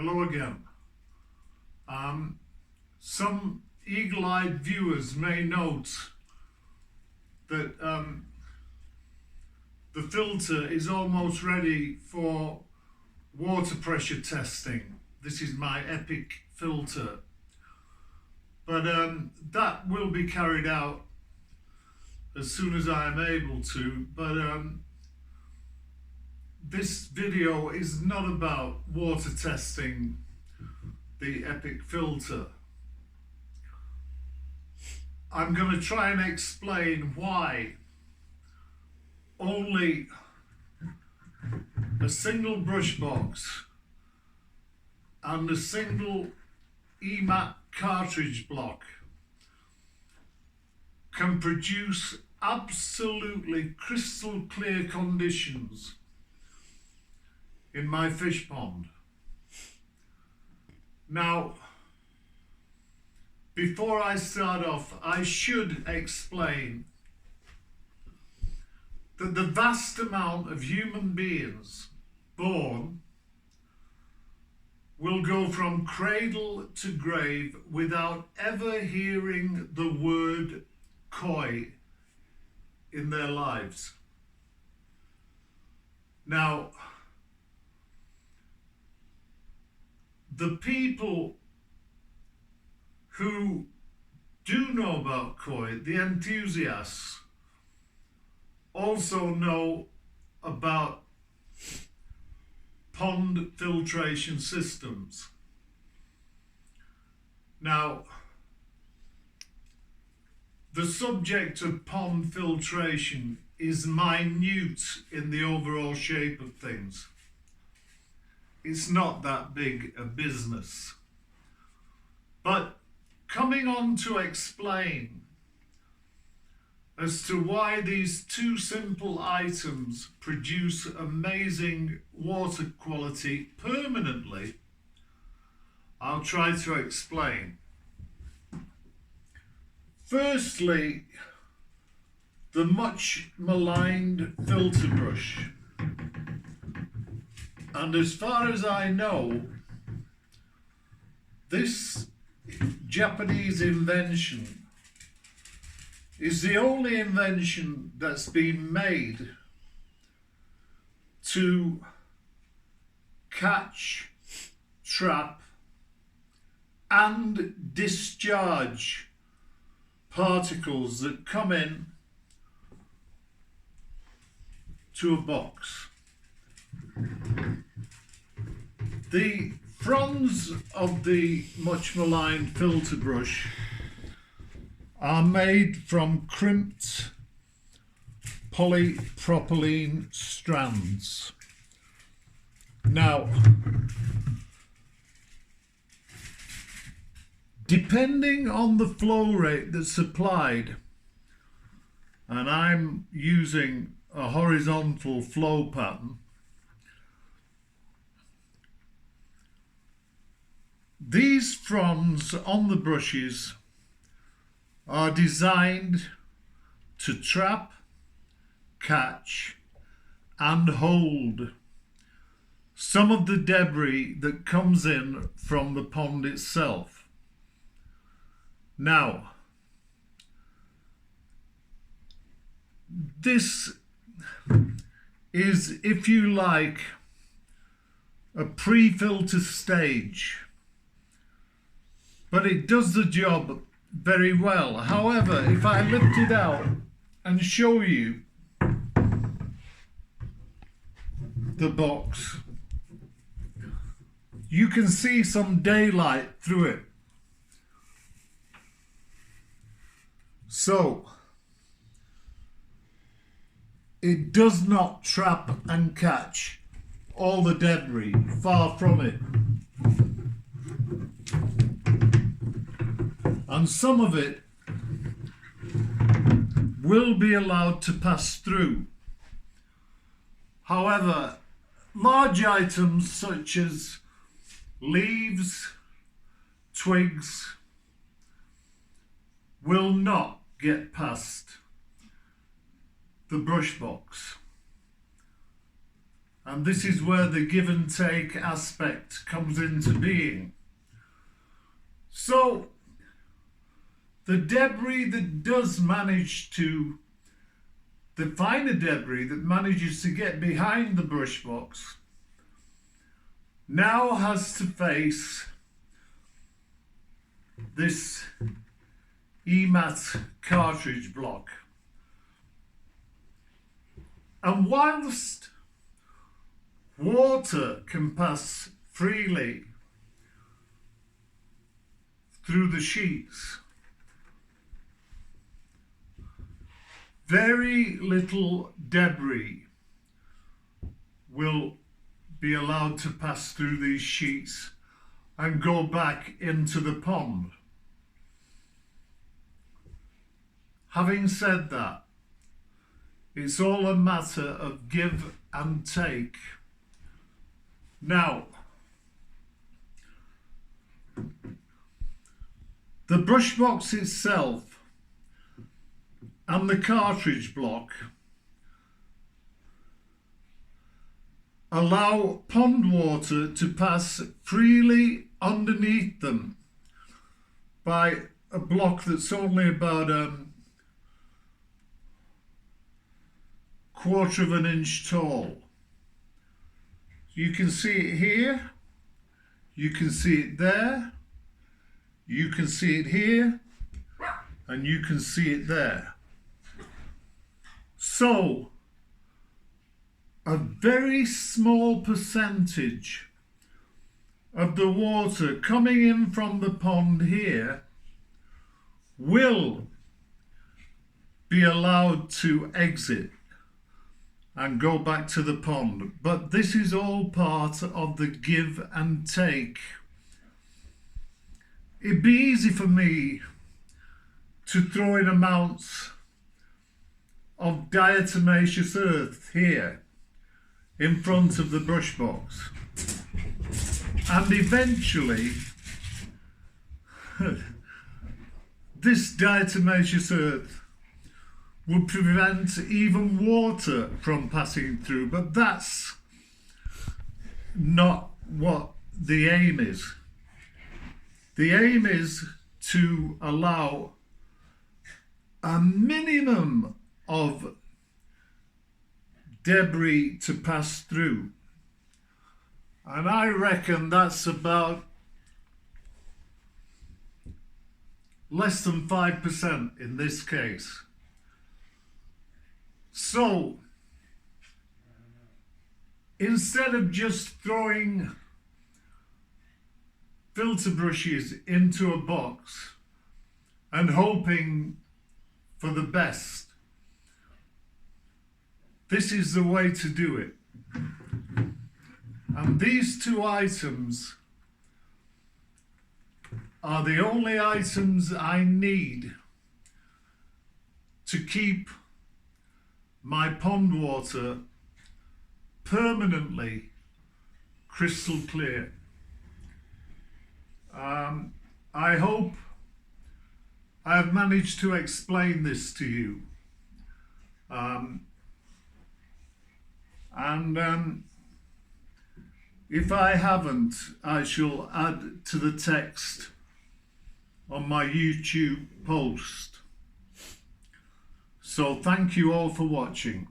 Hello again. Some eagle-eyed viewers may note that the filter is almost ready for water pressure testing. This is my Epic filter, but that will be carried out as soon as I am able to. But this video is not about water testing the Epic filter. I'm going to try and explain why only a single brush box and a single EMAT cartridge block can produce absolutely crystal clear conditions in my fish pond. Now, before I start off, I should explain that the vast amount of human beings born will go from cradle to grave without ever hearing the word koi in their lives. Now, the people who do know about koi, the enthusiasts, also know about pond filtration systems. Now, the subject of pond filtration is minute in the overall shape of things. It's not that big a business. But coming on to explain as to why these two simple items produce amazing water quality permanently, I'll try to explain. Firstly, the much maligned filter brush. And as far as I know, this Japanese invention is the only invention that's been made to catch, trap, and discharge particles that come in to a box. The fronds of the much maligned filter brush are made from crimped polypropylene strands. Now, depending on the flow rate that's applied, and I'm using a horizontal flow pattern, these fronds on the brushes are designed to trap, catch, and hold some of the debris that comes in from the pond itself. Now, this is, if you like, a pre-filter stage, but it does the job very well. However, if I lift it out and show you the box, you can see some daylight through it. So, it does not trap and catch all the debris, far from it. And some of it will be allowed to pass through. However, large items such as leaves, twigs, will not get past the brush box. And this is where the give and take aspect comes into being. So, the debris that does manage to, the finer debris that manages to get behind the brush box, now has to face this EMAT cartridge block. And whilst water can pass freely through the sheets, very little debris will be allowed to pass through these sheets and go back into the pond. Having said that, it's all a matter of give and take. Now, the brush box itself and the cartridge block allow pond water to pass freely underneath them by a block that's only about quarter of an inch tall. You can see it here, you can see it there, you can see it here, and you can see it there. So, a very small percentage of the water coming in from the pond here will be allowed to exit and go back to the pond. But this is all part of the give and take. It'd be easy for me to throw in amounts of diatomaceous earth here in front of the brush box, and eventually this diatomaceous earth would prevent even water from passing through, but that's not what the aim is. The aim is to allow a minimum of debris to pass through, and I reckon that's about less than 5% in this case. So, instead of just throwing filter brushes into a box and hoping for the best, this is the way to do it. And these two items are the only items I need to keep my pond water permanently crystal clear. I hope I have managed to explain this to you. If I haven't, I shall add to the text on my YouTube post. So thank you all for watching.